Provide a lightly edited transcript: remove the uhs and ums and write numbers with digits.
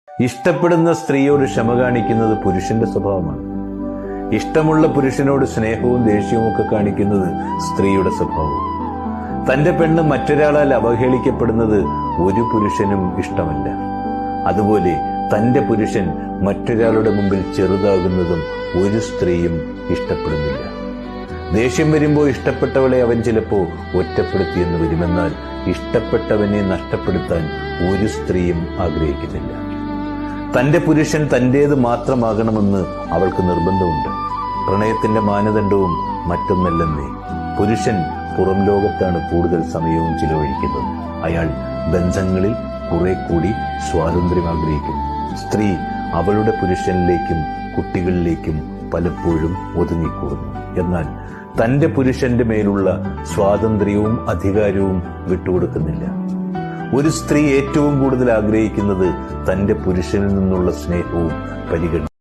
ഇഷ്ടപ്പെടുന്ന സ്ത്രീയോട് ക്ഷമ കാണിക്കുന്നത് പുരുഷന്റെ സ്വഭാവമാണ്. ഇഷ്ടമുള്ള പുരുഷനോട് സ്നേഹവും ദേഷ്യവും ഒക്കെ കാണിക്കുന്നത് സ്ത്രീയുടെ സ്വഭാവം. തന്റെ പെണ്ണ് മറ്റൊരാളാൽ അവഹേളിക്കപ്പെടുന്നത് ഒരു പുരുഷനും ഇഷ്ടമല്ല. അതുപോലെ തന്റെ പുരുഷൻ മറ്റൊരാളുടെ മുമ്പിൽ ചെറുതാകുന്നതും ഒരു സ്ത്രീയും ഇഷ്ടപ്പെടുന്നില്ല. ദേഷ്യം വരുമ്പോൾ ഇഷ്ടപ്പെട്ടവളെ അവൻ ചിലപ്പോൾ ഒറ്റപ്പെടുത്തിയെന്ന് വരുമെന്നാൽ ഇഷ്ടപ്പെട്ടവനെ നഷ്ടപ്പെടുത്താൻ ഒരു സ്ത്രീയും ആഗ്രഹിക്കുന്നില്ല. തന്റെ പുരുഷൻ തന്റേത് മാത്രമാകണമെന്ന് അവൾക്ക് നിർബന്ധമുണ്ട്. പ്രണയത്തിന്റെ മാനദണ്ഡവും മറ്റൊന്നല്ലെന്നേ. പുരുഷൻ പുറം ലോകത്താണ് കൂടുതൽ സമയവും ചിലവഴിക്കുന്നത്. അയാൾ ബന്ധങ്ങളിൽ കുറെ കൂടി സ്വാതന്ത്ര്യം ആഗ്രഹിക്കുന്നു. സ്ത്രീ അവളുടെ പുരുഷനിലേക്കും കുട്ടികളിലേക്കും പലപ്പോഴും ഒതുങ്ങിക്കൂടുന്നു. എന്നാൽ തന്റെ പുരുഷന്റെ മേലുള്ള സ്വാതന്ത്ര്യവും അധികാരവും വിട്ടുകൊടുക്കുന്നില്ല. ഒരു സ്ത്രീ ഏറ്റവും കൂടുതൽ ആഗ്രഹിക്കുന്നത് തന്റെ പുരുഷനിൽ നിന്നുള്ള സ്നേഹവും പരിഗണനയും.